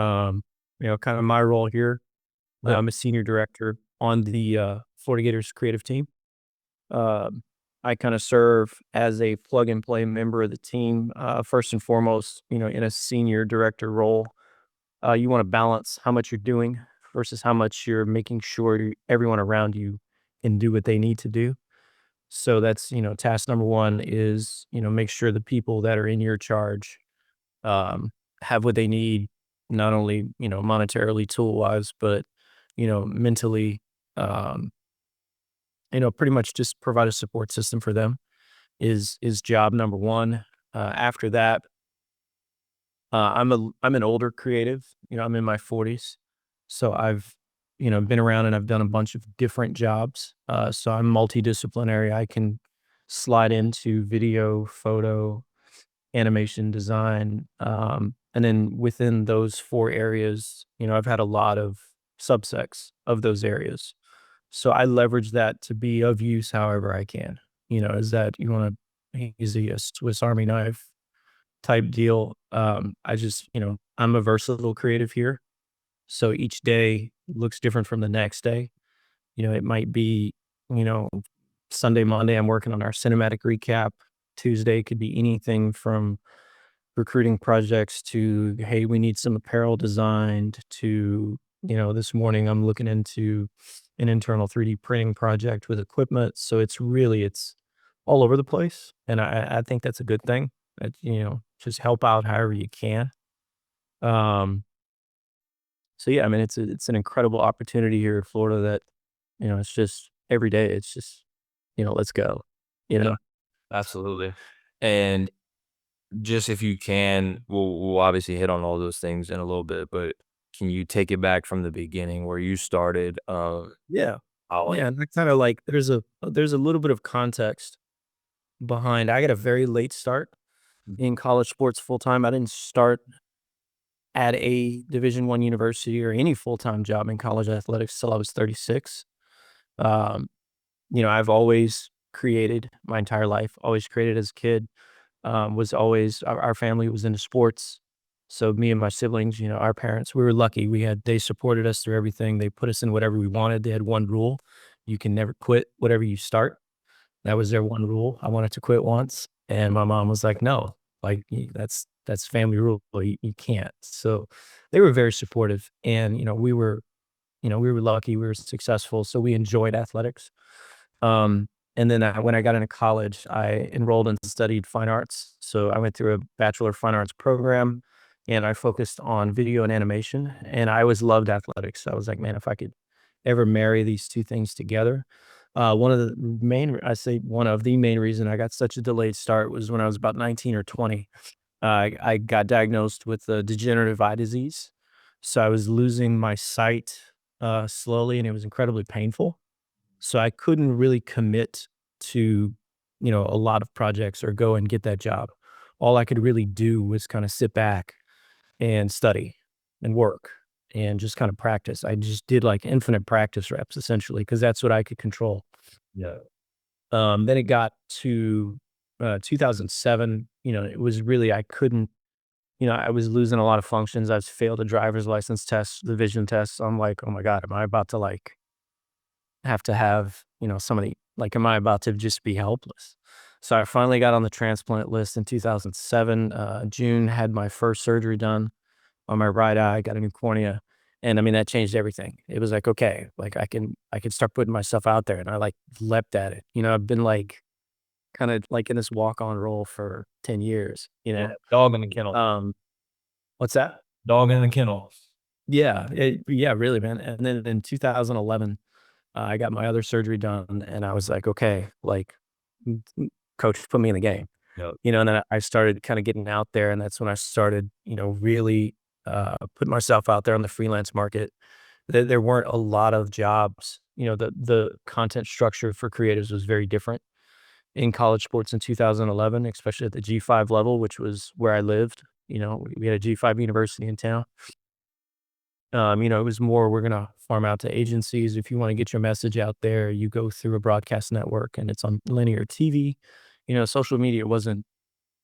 Kind of my role here. Yeah. I'm a senior director on the Florida Gators creative team. Um, I kind of serve as a plug and play member of the team. First and foremost, in a senior director role, you want to balance how much you're doing versus how much you're making sure everyone around you can do what they need to do. So that's, task number one is, make sure the people that are in your charge um, have what they need, not only, monetarily, tool wise, but, mentally, um, pretty much just provide a support system for them is job number one. After that, I'm an older creative. I'm in my 40s, so I've been around and I've done a bunch of different jobs. So I'm multidisciplinary. I can slide into video, photo, animation design, and then within those four areas, I've had a lot of subsects of those areas. So I leverage that to be of use however I can. Is that you want to use a Swiss Army knife type deal. I just, I'm a versatile creative here. So each day looks different from the next day. It might be, you know, Sunday, Monday, I'm working on our cinematic recap. Tuesday could be anything from recruiting projects to, hey, we need some apparel designed to, this morning I'm looking into an internal 3D printing project with equipment. So it's all over the place. And I think that's a good thing that, just help out however you can. Um, so yeah, I mean, it's an incredible opportunity here in Florida that, it's just every day. It's just, let's go, you Yeah, know? absolutely. And just if you can, we'll obviously hit on all those things in a little bit, but can you take it back from the beginning where you started? Yeah. How like Yeah. And that kind of like, there's a little bit of context behind. I got a very late start in college sports full time. I didn't start at a Division I university or any full time job in college athletics till I was 36. Um, I've always created my entire life. Always created as a kid. Was always our family was into sports. So me and my siblings, our parents, we were lucky. They supported us through everything. They put us in whatever we wanted. They had one rule: you can never quit whatever you start. That was their one rule. I wanted to quit once, and my mom was like, "No, like that's family rule. You can't." So they were very supportive, and we were lucky. We were successful, so we enjoyed athletics. And then when I got into college, I enrolled and studied fine arts. So I went through a Bachelor of Fine Arts program, and I focused on video and animation. And I always loved athletics. I was like, man, if I could ever marry these two things together. I say one of the main reason I got such a delayed start was when I was about 19 or 20. I got diagnosed with a degenerative eye disease. So I was losing my sight slowly, and it was incredibly painful. So I couldn't really commit to, a lot of projects or go and get that job. All I could really do was kind of sit back and study and work and just kind of practice. I just did like infinite practice reps essentially because that's what I could control. yeah, Then it got to 2007. It was really, I couldn't, I was losing a lot of functions. I was failed a driver's license test, the vision test. I'm like, oh my God, am I about to like have to have, somebody like, am I about to just be helpless? So I finally got on the transplant list in 2007. June, had my first surgery done on my right eye, got a new cornea. And I mean, that changed everything. It was like, okay, like I can start putting myself out there. And I like leapt at it. I've been like kind of like in this walk on role for 10 years. yeah. Dog in the kennel. What's that? Dog in the kennel. Yeah. Yeah, really, man. And then in 2011, I got my other surgery done and I was like, okay, like coach put me in the game, Yep. and then I started kind of getting out there and that's when I started, really putting myself out there on the freelance market. There weren't a lot of jobs, the content structure for creatives was very different in college sports in 2011, especially at the G5 level, which was where I lived. We had a G5 university in town. It was more, we're going to farm out to agencies. If you want to get your message out there, you go through a broadcast network and it's on linear TV. Social media wasn't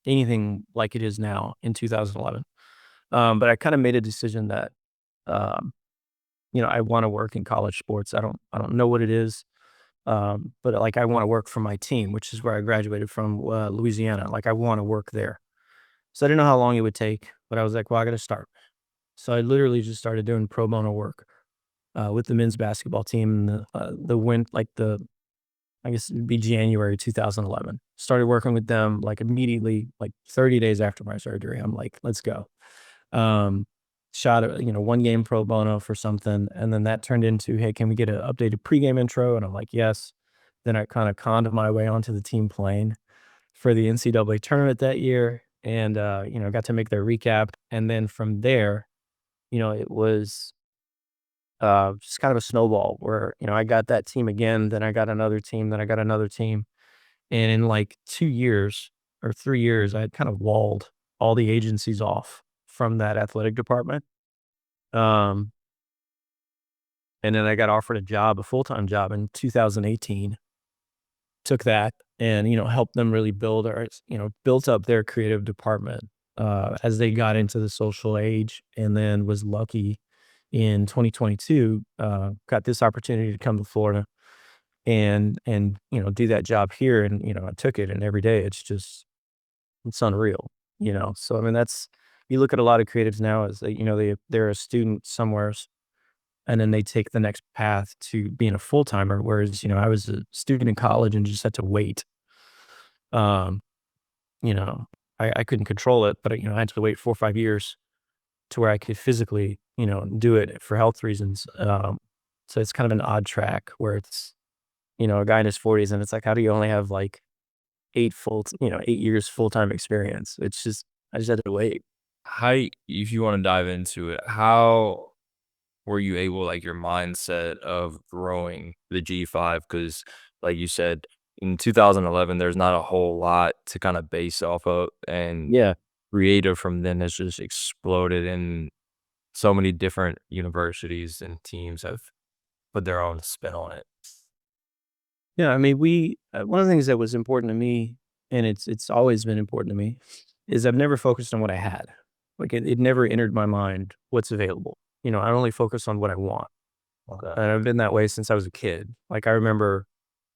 anything like it is now in 2011. But I kind of made a decision that, um, I want to work in college sports. I don't know what it is. But like I want to work for my team, which is where I graduated from, Louisiana. Like I want to work there. So I didn't know how long it would take, but I was like, well, I got to start. So I literally just started doing pro bono work, with the men's basketball team. The win like the I guess it'd be January 2011. Started working with them like immediately, like 30 days after my surgery. I'm like, let's go. Um, Shot one game pro bono for something, and then that turned into, hey, can we get an updated pregame intro? And I'm like, yes. Then I kind of conned my way onto the team plane for the NCAA tournament that year, and got to make their recap. And then from there, it was just kind of a snowball where I got that team again, then I got another team, then I got another team, and in like 2 years or 3 years, I had kind of walled all the agencies off from that athletic department. Um, and then I got offered a full-time job in 2018, took that and, helped them really built up their creative department, as they got into the social age, and then was lucky in 2022, got this opportunity to come to Florida and, do that job here. And, I took it, and every day it's unreal, So, I mean, you look at a lot of creatives now as they're a student somewhere, and then they take the next path to being a full timer. Whereas, I was a student in college and just had to wait. Um, you know, I couldn't control it, but I had to wait 4 or 5 years to where I could physically, do it for health reasons. So it's kind of an odd track where it's, a guy in his 40s, and it's like, how do you only have like 8 years full time experience? I just had to wait. How if you wanna dive into it, how were you able like, your mindset of growing the G5? Because like you said, in 2011, there's not a whole lot to kinda base off of, and Yeah. creative from then has just exploded, and so many different universities and teams have put their own spin on it. Yeah. I mean, one of the things that was important to me, and it's always been important to me, is I've never focused on what I had. Like it never entered my mind what's available. I only focus on what I want. Okay. And I've been that way since I was a kid. Like I remember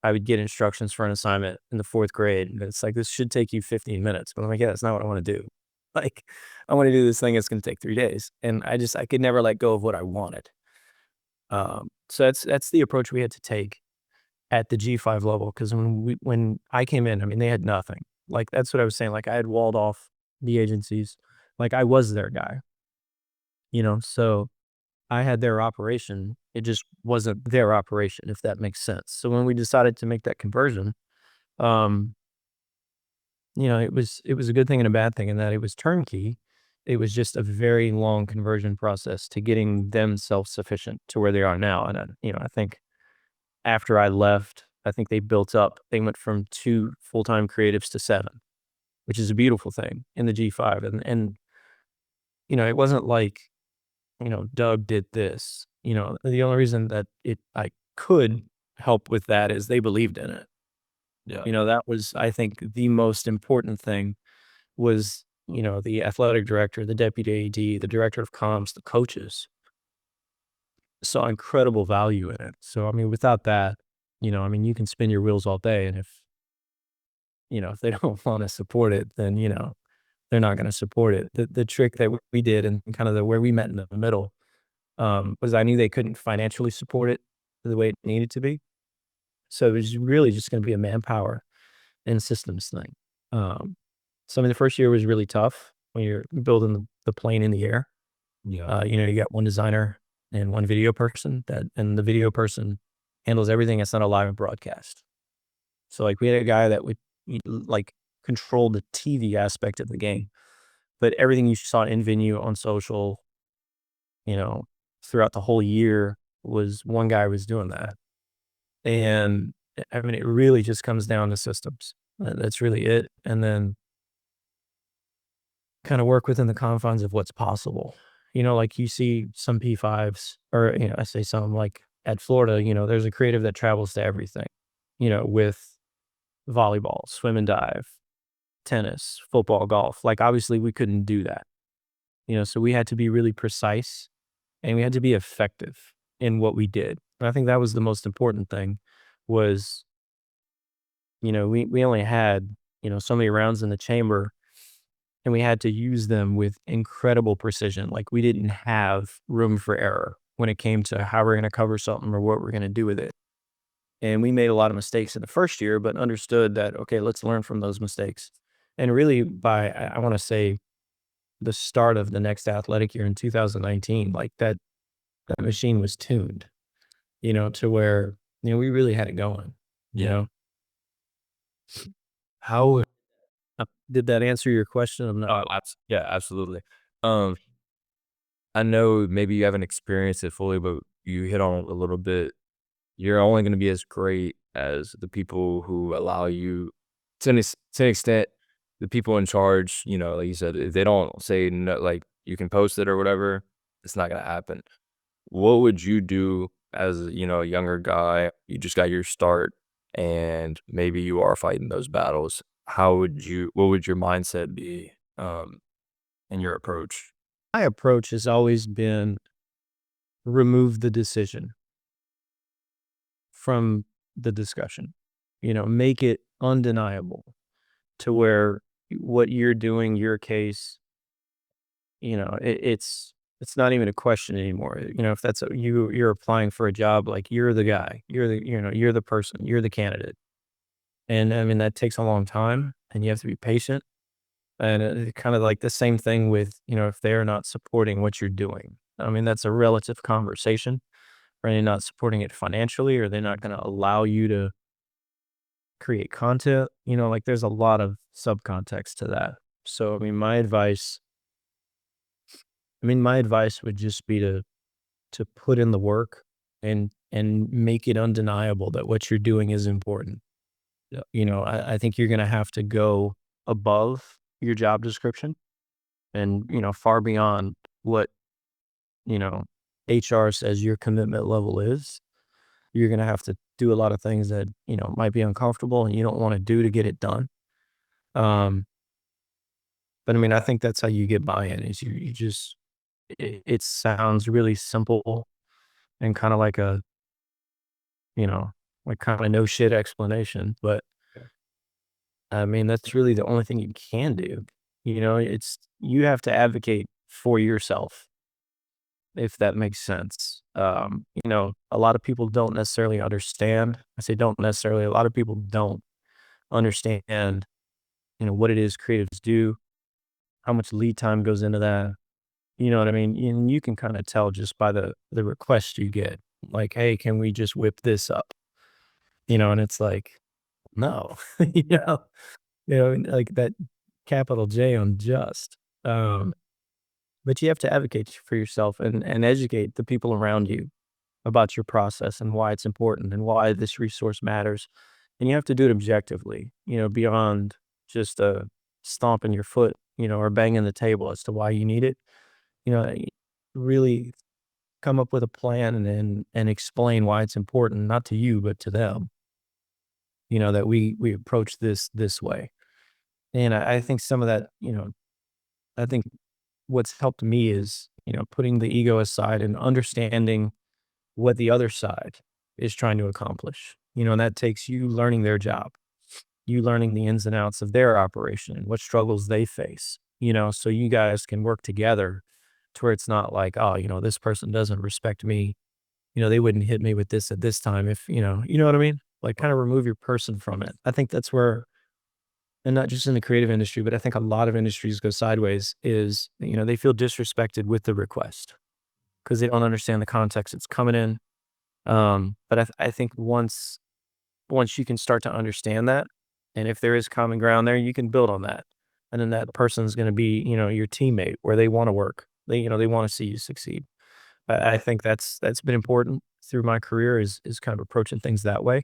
I would get instructions for an assignment in the fourth grade, and it's like, this should take you 15 minutes. But I'm like, yeah, that's not what I want to do. Like, I want to do this thing that's going to take 3 days. And I could never let go of what I wanted. So that's the approach we had to take at the G5 level. Cause when I came in, I mean, they had nothing. Like, that's what I was saying. Like, I had walled off the agencies. Like, I was their guy, So I had their operation. It just wasn't their operation, if that makes sense. So when we decided to make that conversion, um, it was a good thing and a bad thing in that it was turnkey. It was just a very long conversion process to getting them self-sufficient to where they are now. And I think after I left, I think they built up. They went from 2 full-time creatives to 7, which is a beautiful thing in the G5. And it wasn't like, Doug did this. The only reason that I could help with that is they believed in it. Yeah. That was, I think, the most important thing was, the athletic director, the deputy AD, the director of comms, the coaches saw incredible value in it. So, I mean, without that, I mean, you can spin your wheels all day. And if they don't want to support it, then, they're not going to support it. The trick that we did, and kind of where we met in the middle, was I knew they couldn't financially support it the way it needed to be. So it was really just going to be a manpower and systems thing. Um, so I mean, the first year was really tough when you're building the plane in the air. Yeah. You got one designer and one video person, and the video person handles everything that's not a live broadcast. So like we had a guy that would like control the TV aspect of the game, but everything you saw in venue on social, you know, throughout the whole year was one guy was doing that. And I mean, it really just comes down to systems. That's really it. And then kind of work within the confines of what's possible. Like you see some P5s, or, I say some, like at Florida, there's a creative that travels to everything, with volleyball, swim and dive, tennis, football, golf. Like obviously we couldn't do that. So we had to be really precise and we had to be effective in what we did. And I think that was the most important thing was, we only had, so many rounds in the chamber and we had to use them with incredible precision. Like we didn't have room for error when it came to how we're going to cover something or what we're going to do with it. And we made a lot of mistakes in the first year, but understood that, okay, let's learn from those mistakes. And really by, I want to say the start of the next athletic year in 2019, like that machine was tuned, to where, we really had it going, you Yeah. know? How Did that answer your question? I'm not. Oh, yeah, absolutely. Um, I know maybe you haven't experienced it fully, but you hit on it a little bit. You're only gonna be as great as the people who allow you to an extent, the people in charge, like you said, if they don't say no, like, you can post it or whatever, it's not gonna happen. What would you do as, a younger guy? You just got your start and maybe you are fighting those battles. What would your mindset be, and your approach? My approach has always been remove the decision from the discussion, make it undeniable to where what you're doing, your case, it's not even a question anymore. If that's you're applying for a job, like you're the guy, you're the person, you're the candidate. And I mean, that takes a long time and you have to be patient. And kind of like the same thing with, if they're not supporting what you're doing. I mean, that's a relative conversation. Are they not supporting it financially? Or they're not going to allow you to create content? Like there's a lot of subcontext to that. So, my advice would just be to put in the work and make it undeniable that what you're doing is important. Yeah. I think you're going to have to go above your job description and, far beyond what, you know, HR says your commitment level is. You're going to have to do a lot of things that, might be uncomfortable and you don't want to do to get it done. Um, but I mean, I think that's how you get buy-in is you just, it sounds really simple and kind of like a, you know, like kind of no shit explanation, but Yeah. I mean, that's really the only thing you can do. You have to advocate for yourself, if that makes sense. A lot of people don't necessarily understand. I say don't necessarily, a lot of people don't understand, what it is creatives do, how much lead time goes into that. You know what I mean? And you can kind of tell just by the request you get, like, hey, can we just whip this up? And it's like, no, like that capital J on just. Um, but you have to advocate for yourself and educate the people around you about your process and why it's important and why this resource matters. And you have to do it objectively, beyond just stomping your foot, or banging the table as to why you need it. Really come up with a plan and explain why it's important, not to you, but to them, that we approach this way. And I think some of that, I think what's helped me is, putting the ego aside and understanding what the other side is trying to accomplish. And that takes you learning their job, you learning the ins and outs of their operation and what struggles they face, so you guys can work together to where it's not like, oh, this person doesn't respect me. They wouldn't hit me with this at this time if, you know what I mean? Like kind of remove your person from it. I think that's where, and not just in the creative industry, but I think a lot of industries go sideways is, they feel disrespected with the request because they don't understand the context it's coming in. But I think once you can start to understand that, and if there is common ground there, you can build on that. And then that person's going to be, your teammate where they want to work. They want to see you succeed. I think that's been important through my career is kind of approaching things that way.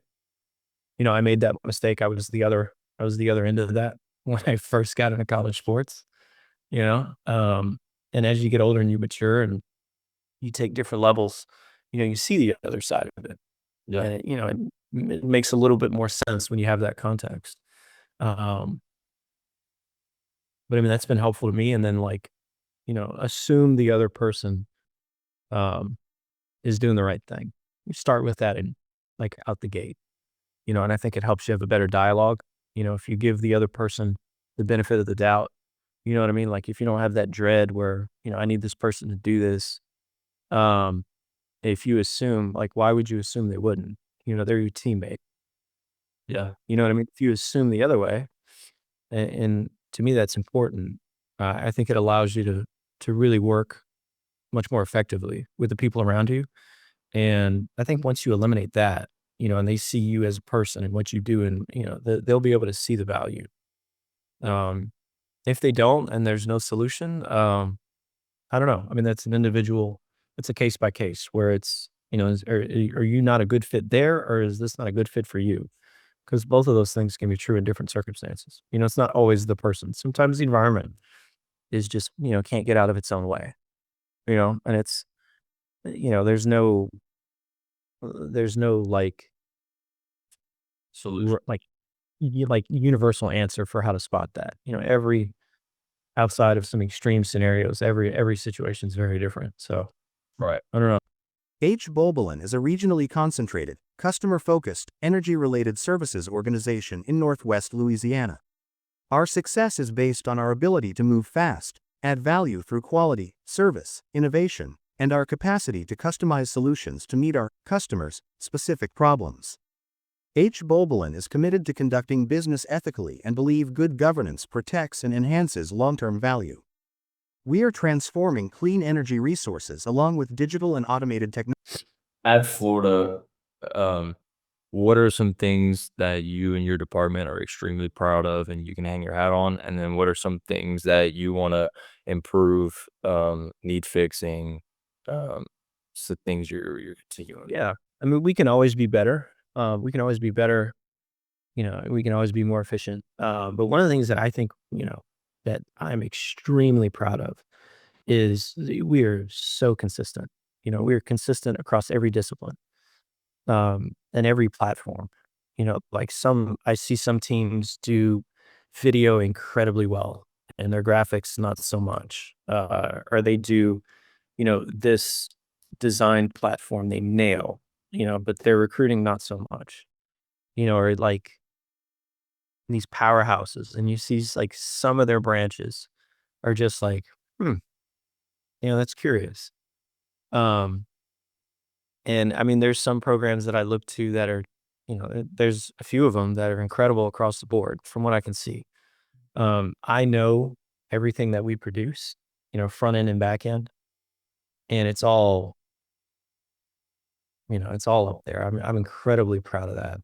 I made that mistake. I was the other end of that when I first got into college sports, you know? And as you get older and you mature and you take different levels, you see the other side of it. Yeah. And it makes a little bit more sense when you have that context. Um, but I mean, that's been helpful to me. And then like, assume the other person um, is doing the right thing. You start with that and like out the gate, and I think it helps you have a better dialogue. If you give the other person the benefit of the doubt, you know what I mean? Like if you don't have that dread where, I need this person to do this. Um, if you assume, like, why would you assume they wouldn't? They're your teammate. Yeah. You know what I mean? If you assume the other way, and to me, that's important. I think it allows you to really work much more effectively with the people around you. And I think once you eliminate that, and they see you as a person and what you do, and they'll be able to see the value. Um, if they don't, and there's no solution, I don't know. I mean, that's an individual. It's a case by case where it's are you not a good fit there, or is this not a good fit for you? Because both of those things can be true in different circumstances. It's not always the person. Sometimes the environment is just can't get out of its own way. And it's there's no like Solution. like universal answer for how to spot that. Every outside of some extreme scenarios, every situation is very different. So Right. I don't know. H. Bolbolin is a regionally concentrated, customer-focused, energy-related services organization in Northwest Louisiana. Our success is based on our ability to move fast, add value through quality, service, innovation, and our capacity to customize solutions to meet our customers' specific problems. H. Bolbolin is committed to conducting business ethically and believe good governance protects and enhances long-term value. We are transforming clean energy resources along with digital and automated technology. At Florida, um, what are some things that you and your department are extremely proud of and you can hang your hat on? And then what are some things that you want to improve, need fixing, um, so things you're continuing? Yeah, I mean, we can always be better. We can always be better. We can always be more efficient. But one of the things that I think that I'm extremely proud of is we are so consistent. We are consistent across every discipline, and every platform. Like I see some teams do video incredibly well, and their graphics not so much. Or they do, this design platform they nail, but their recruiting not so much. Or like these powerhouses, and you see like some of their branches are just like, hmm, that's curious. Um, And I mean, there's some programs that I look to that are, there's a few of them that are incredible across the board from what I can see. I know everything that we produce, front end and back end, and it's all up there. I'm incredibly proud of that.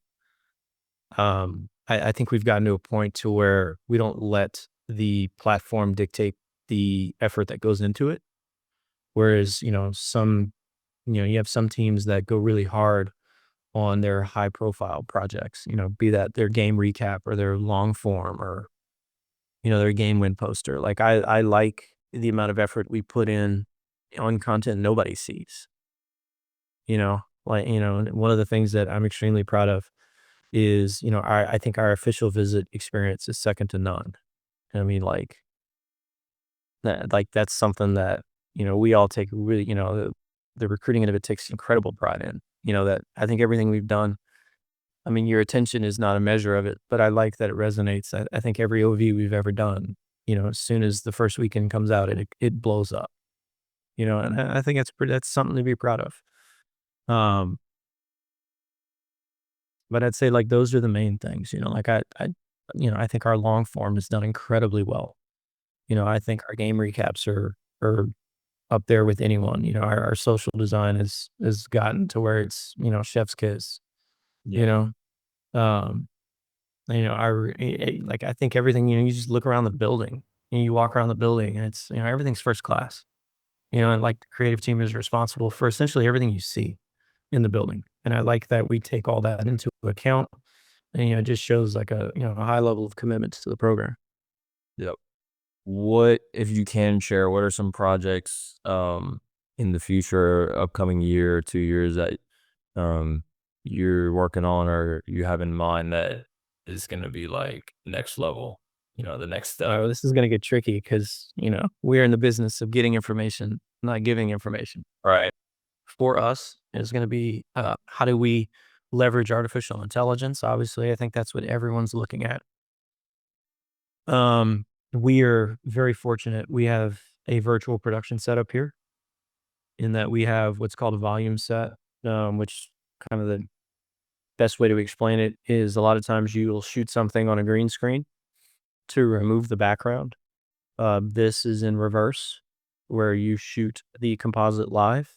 I think we've gotten to a point to where we don't let the platform dictate the effort that goes into it. Whereas, you have some teams that go really hard on their high profile projects, be that their game recap or their long form or, their game win poster. Like I like the amount of effort we put in on content nobody sees, and one of the things that I'm extremely proud of is, I think our official visit experience is second to none. I mean, that's something that, we all take really, the recruiting end of it takes incredible pride in, that I think everything we've done. I mean, your attention is not a measure of it, but I like that it resonates. I think every OV we've ever done, as soon as the first weekend comes out, it blows up, and I think that's something to be proud of. Um, but I'd say like those are the main things, like I think our long form is done incredibly well. I think our game recaps are up there with anyone. Our social design is gotten to where it's, chef's kiss, you Yeah. know. Um, like I think everything, you just look around the building and you walk around the building and it's, everything's first class, and like the creative team is responsible for essentially everything you see in the building. And I like that we take all that into account, and, it just shows like a high level of commitment to the program. Yep. What, if you can share, what are some projects, in the future, upcoming year or 2 years that, um, you're working on or you have in mind that is gonna be, like, next level? the next step? Oh, this is going to get tricky because, we're in the business of getting information, not giving information. Right. For us, it's going to be how do we leverage artificial intelligence? Obviously, I think that's what everyone's looking at. We are very fortunate. We have a virtual production setup here in that we have what's called a volume set, which kind of the best way to explain it is a lot of times you'll shoot something on a green screen to remove the background. This is in reverse, where you shoot the composite live.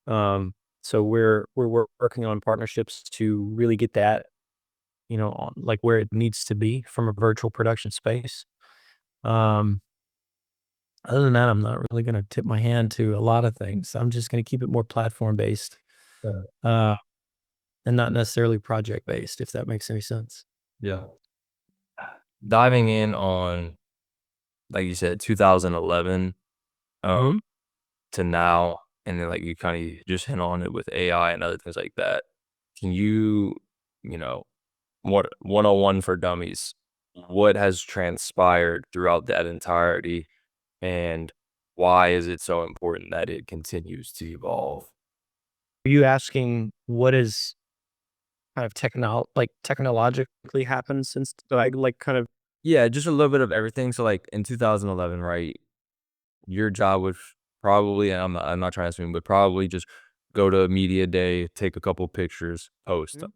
So we're working on partnerships to really get that, on like where it needs to be from a virtual production space. Um, Other than that, I'm not really going to tip my hand to a lot of things. I'm just going to keep it more platform based, uh, and not necessarily project based, if that makes any sense. Yeah. Diving in on, like you said, 2011 Mhm. to now, and then like you kind of just hit on it with AI and other things like that. Can you, you know, what 101 for dummies? What has transpired throughout that entirety, and why is it so important that it continues to evolve? Are you asking what is kind of technologically happened since like kind of Yeah, just a little bit of everything. So like in 2011, right? Your job was probably, and I'm not trying to assume, but probably just go to a media day, take a couple pictures, post them,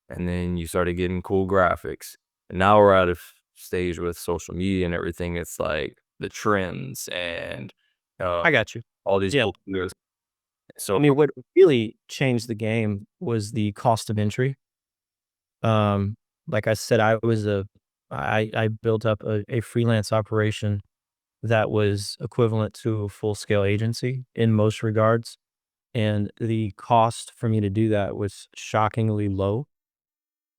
and then you started getting cool graphics. And now we're at a stage with social media and everything. It's like the trends and uh, I got you. all these Yeah. cool videos. I So mean, what really changed the game was the cost of entry. Um, like I said, I built up a freelance operation that was equivalent to a full scale agency in most regards. And the cost for me to do that was shockingly low.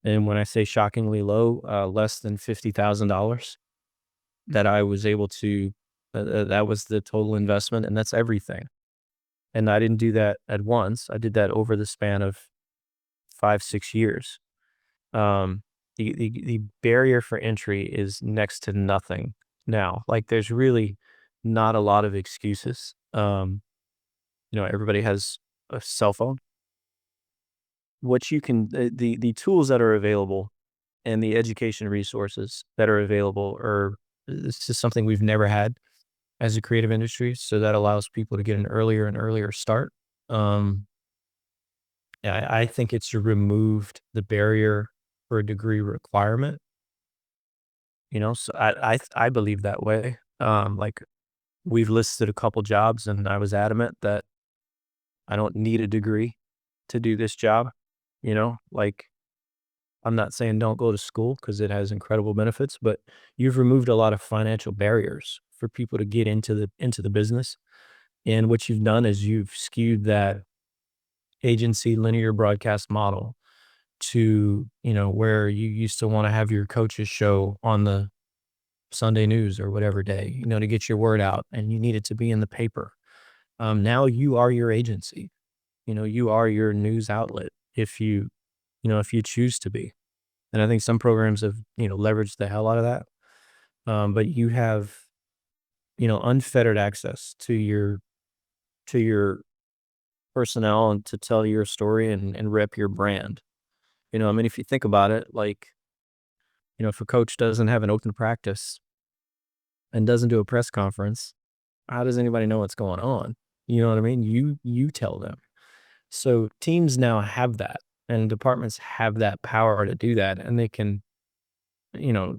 And when I say shockingly low, less than $50,000 that I was able to, that was the total investment. And that's everything. And I didn't do that at once. I did that over the span of 5, 6 years. Um, the barrier for entry is next to nothing now. Like there's really not a lot of excuses. Everybody has a cell phone. What you can the tools that are available and the education resources that are available are this is something we've never had as a creative industry. So that allows people to get an earlier and earlier start. Um, yeah, I think it's removed the barrier for a degree requirement. So I believe that way. Like we've listed a couple jobs, and I was adamant that I don't need a degree to do this job. Like I'm not saying don't go to school because it has incredible benefits, but you've removed a lot of financial barriers for people to get into the business. And what you've done is you've skewed that agency linear broadcast model to, where you used to want to have your coaches show on the Sunday news or whatever day, to get your word out and you need it to be in the paper. Now you are your agency, you are your news outlet if you choose to be. And I think some programs have, leveraged the hell out of that. But you have, unfettered access to your personnel and to tell your story and rep your brand. I mean, if you think about it, like, if a coach doesn't have an open practice and doesn't do a press conference, how does anybody know what's going on? You know what I mean? You tell them. So teams now have that and departments have that power to do that. And they can,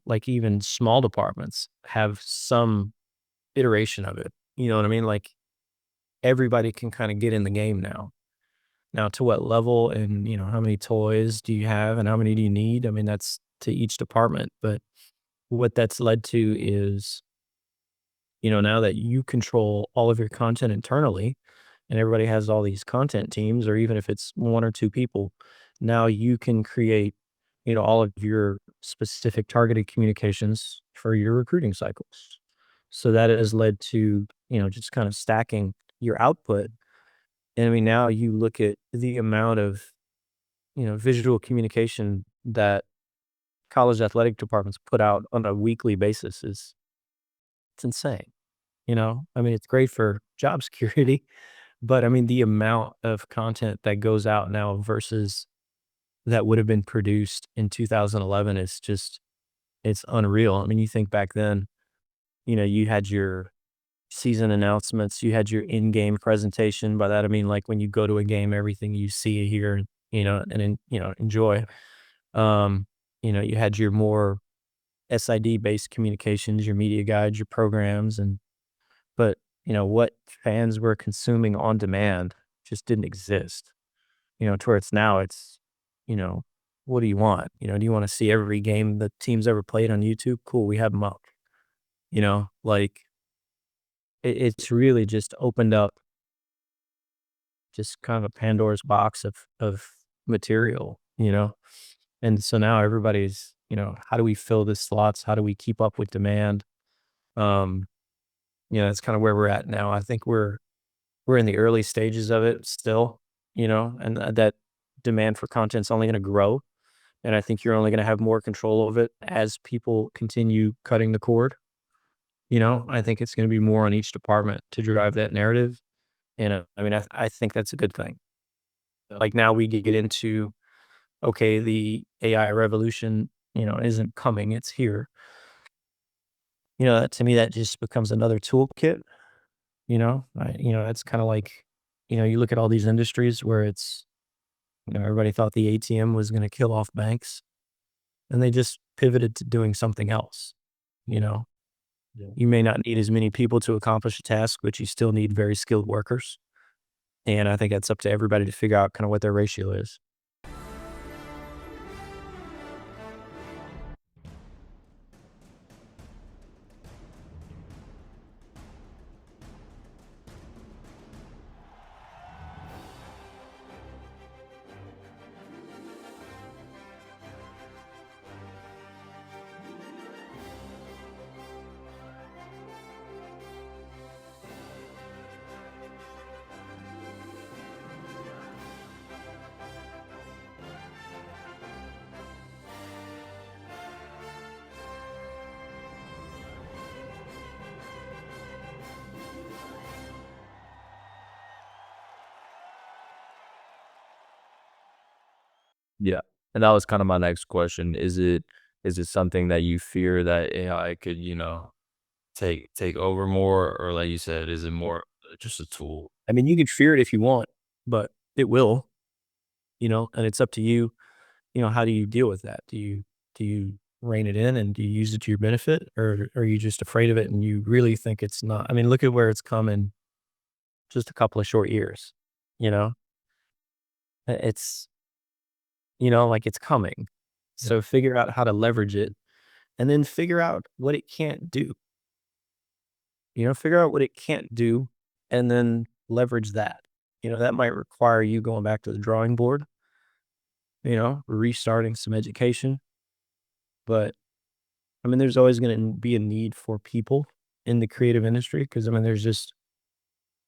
like even small departments have some iteration of it. You know what I mean? Like everybody can kind of get in the game now. Now to what level and how many toys do you have and how many do you need? I mean, that's to each department. But what that's led to is, now that you control all of your content internally and everybody has all these content teams, or even if it's one or two people, now you can create, all of your specific targeted communications for your recruiting cycles. So that has led to, just kind of stacking your output. And I mean, now you look at the amount of, visual communication that college athletic departments put out on a weekly basis it's insane. I mean, it's great for job security, but I mean, the amount of content that goes out now versus that would have been produced in 2011 is just, it's unreal. I mean, you think back then, you had your season announcements, you had your in-game presentation. By that, I mean, like when you go to a game, everything you see, hear, enjoy. Um, you had your more SID-based communications, your media guides, your programs, but what fans were consuming on demand just didn't exist. To where it's now, you know, what do you want? Do you want to see every game the team's ever played on YouTube? Cool, we have them up. Like it's really just opened up just kind of a Pandora's box of material, And so now everybody's, how do we fill the slots? How do we keep up with demand? Um, that's kind of where we're at now. I think we're in the early stages of it still, and that demand for content's only going to grow. And I think you're only going to have more control of it as people continue cutting the cord. I think it's going to be more on each department to drive that narrative. And I mean, I think that's a good thing. Like now we get into, okay, the AI revolution, isn't coming, it's here. To me, that just becomes another toolkit. It's kind of like, you look at all these industries where it's, everybody thought the ATM was going to kill off banks and they just pivoted to doing something else. Yeah. You may not need as many people to accomplish a task, but you still need very skilled workers. And I think that's up to everybody to figure out kind of what their ratio is. Yeah. And that was kind of my next question. Is it something that you fear that AI could, take over more, or like you said, is it more just a tool? I mean, you can fear it if you want, but it will, and it's up to you. How do you deal with that? Do you rein it in and do you use it to your benefit, or are you just afraid of it and you really think it's not? I mean, look at where it's come in just a couple of short years. You know, it's like it's coming. So figure out how to leverage it, and then figure out what it can't do. Figure out what it can't do, and then leverage that. That might require you going back to the drawing board. Restarting some education, but I mean, there's always going to be a need for people in the creative industry because I mean, there's just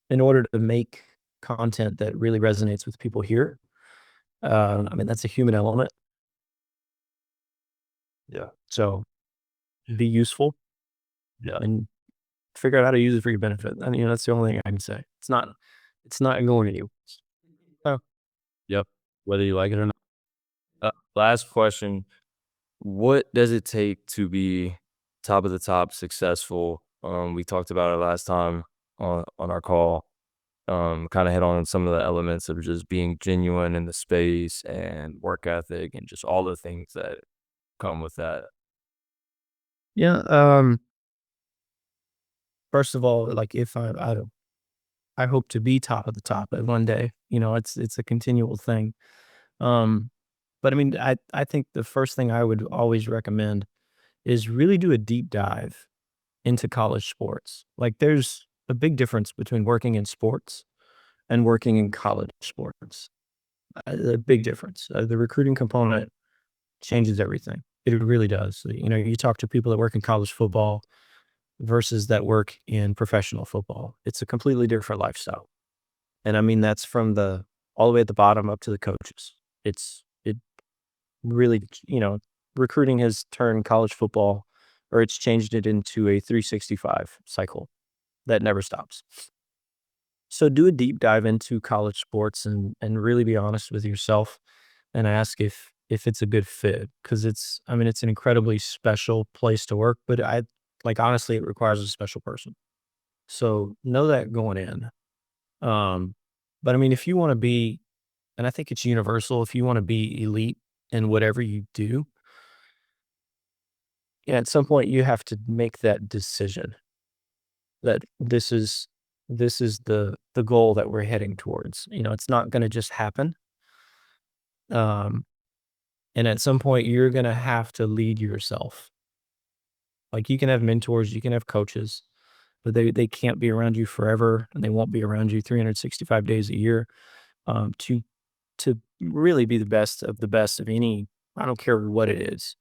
in order to make content that really resonates with people here. I mean, that's a human element. Yeah. So be useful Yeah. and figure out how to use it for your benefit. And that's the only thing I can say. It's not going to you. So Yep. Whether you like it or not. Last question. What does it take to be top of the top successful? We talked about it last time on our call. Kind of hit on some of the elements of just being genuine in the space and work ethic and just all the things that come with that. yeah. First of all, like if I hope to be top of the top at one day. It's a continual thing. Um, but I mean, I think the first thing I would always recommend is really do a deep dive into college sports. Like there's a big difference between working in sports and working in college sports. A big difference. The recruiting component changes everything. It really does. You talk to people that work in college football versus that work in professional football. It's a completely different lifestyle. And I mean, that's from all the way at the bottom up to the coaches. It really, recruiting has turned college football, or it's changed it into a 365 cycle that never stops. So do a deep dive into college sports and really be honest with yourself and ask if it's a good fit, because it's an incredibly special place to work, but honestly, it requires a special person. So know that going in. Um, but I mean, if you want to be, and I think it's universal, if you want to be elite in whatever you do, yeah, at some point you have to make that decision that this is the goal that we're heading towards. It's not going to just happen. Um, and at some point you're going to have to lead yourself. Like, you can have mentors, you can have coaches, but they can't be around you forever, and they won't be around you 365 days a year. To really be the best of any, I don't care what it is.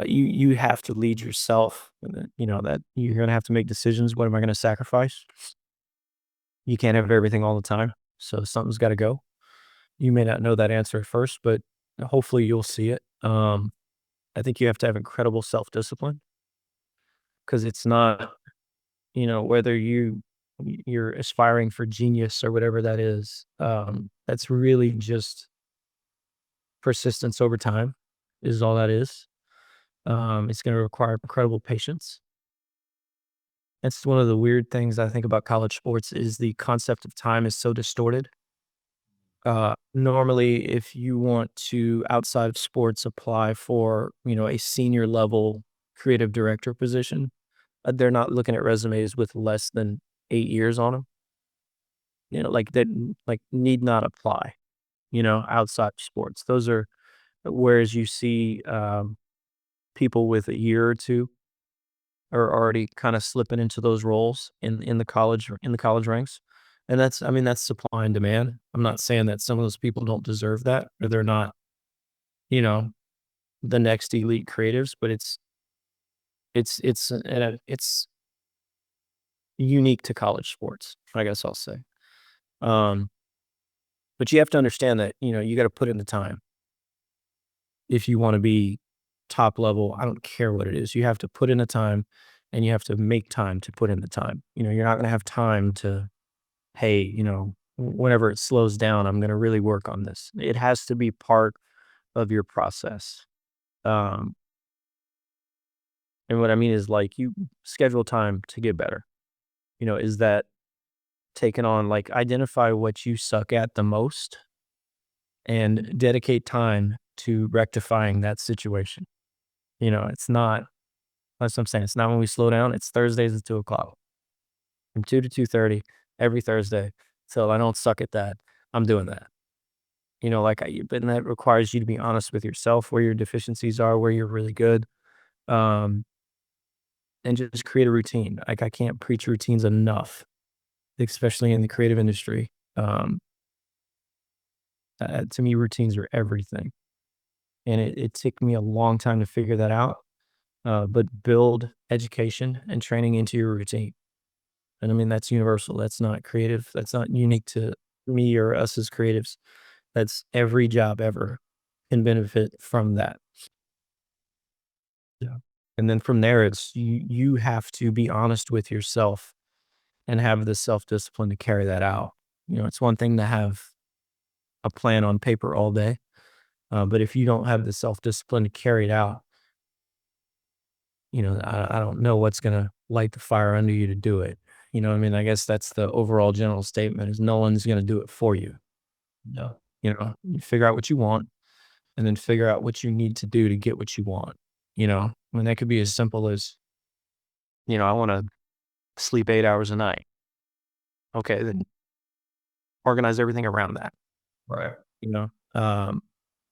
You have to lead yourself, and that you're gonna have to make decisions. What am I gonna sacrifice? You can't have everything all the time, so something's got to go. You may not know that answer at first, but hopefully you'll see it. I think you have to have incredible self discipline, because it's not, whether you're aspiring for genius or whatever that is. That's really just persistence over time is all that is. It's going to require incredible patience. That's one of the weird things I think about college sports, is the concept of time is so distorted. Normally, if you want to, outside of sports, apply for, a senior level creative director position, they're not looking at resumes with less than 8 years on them. Like that, like, need not apply, outside of sports. Those are, whereas you see, people with a year or two are already kind of slipping into those roles in the college ranks. And that's supply and demand. I'm not saying that some of those people don't deserve that, or they're not, you know, the next elite creatives, but it's unique to college sports, I guess I'll say. Um, but you have to understand that, you got to put in the time if you want to be top level. I don't care what it is. You have to put in the time, and you have to make time to put in the time. You're not going to have time to, hey, whenever it slows down, I'm going to really work on this. It has to be part of your process. Um, and what I mean is, like, you schedule time to get better. Is that taken on, like, identify what you suck at the most and dedicate time to rectifying that situation. It's not, that's what I'm saying. It's not when we slow down. It's Thursdays at 2 o'clock, from 2 to 2:30 every Thursday. So I don't suck at that. I'm doing that. But that requires you to be honest with yourself, where your deficiencies are, where you're really good. Um, and just create a routine. Like, I can't preach routines enough, especially in the creative industry. To me, routines are everything. And it took me a long time to figure that out. But build education and training into your routine. And I mean, that's universal. That's not creative. That's not unique to me or us as creatives. That's every job ever can benefit from that. Yeah. And then from there, it's you have to be honest with yourself and have the self-discipline to carry that out. It's one thing to have a plan on paper all day, but if you don't have the self-discipline to carry it out, I don't know what's gonna light the fire under you to do it. What I mean? I guess that's the overall general statement, is no one's gonna do it for you. No. You figure out what you want, and then figure out what you need to do to get what you want. I mean, that could be as simple as, I wanna sleep 8 hours a night. Okay, then organize everything around that. Right. You know?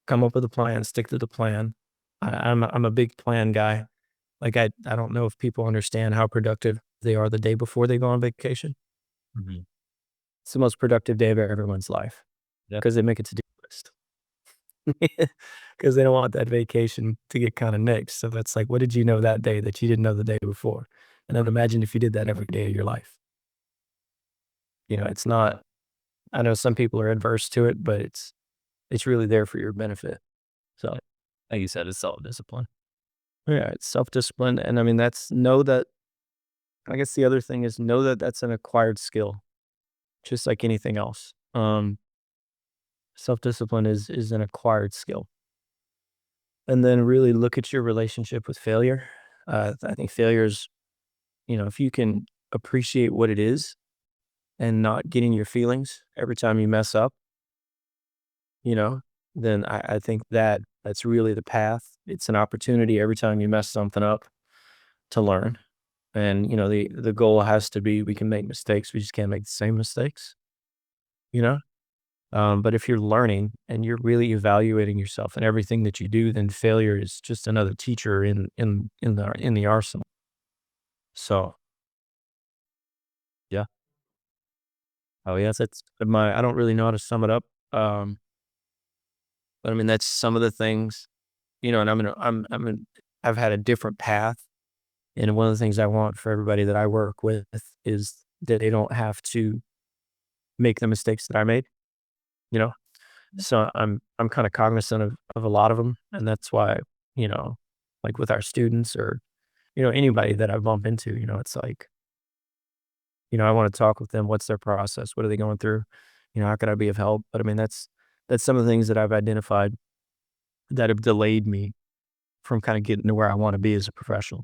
Come up with a plan, stick to the plan. I'm a big plan guy. Like, I don't know if people understand how productive they are the day before they go on vacation. Mhm. It's the most productive day of everyone's life, Yep. because they make a to-do list. Because they don't want that vacation to get kinda nixed. So that's like, what did you know that day that you didn't know the day before? And then imagine if you did that every day of your life. It's not, I know some people are adverse to it, but it's really there for your benefit. So Like you said, it's self-discipline. Yeah, it's self-discipline, and I mean, that's know that I guess the other thing is know that that's an acquired skill, just like anything else. Self-discipline is an acquired skill. And then really look at your relationship with failure. I think failure is, if you can appreciate what it is and not get in your feelings every time you mess up, you know, then I think that's really the path. It's an opportunity every time you mess something up to learn. And, the goal has to be we can make mistakes. We just can't make the same mistakes, you know? But if you're learning and you're really evaluating yourself and everything that you do, then failure is just another teacher in the arsenal. So yeah. Oh yes, that's I don't really know how to sum it up. Um, but I mean that's some of the things, and I've had a different path. And one of the things I want for everybody that I work with is that they don't have to make the mistakes that I made, you know? So I'm kind of cognizant of a lot of them. And that's why, you know, like with our students or, anybody that I bump into, it's like, I want to talk with them. What's their process? What are they going through? How could I be of help? But I mean, that's some of the things that I've identified that have delayed me from kind of getting to where I want to be as a professional.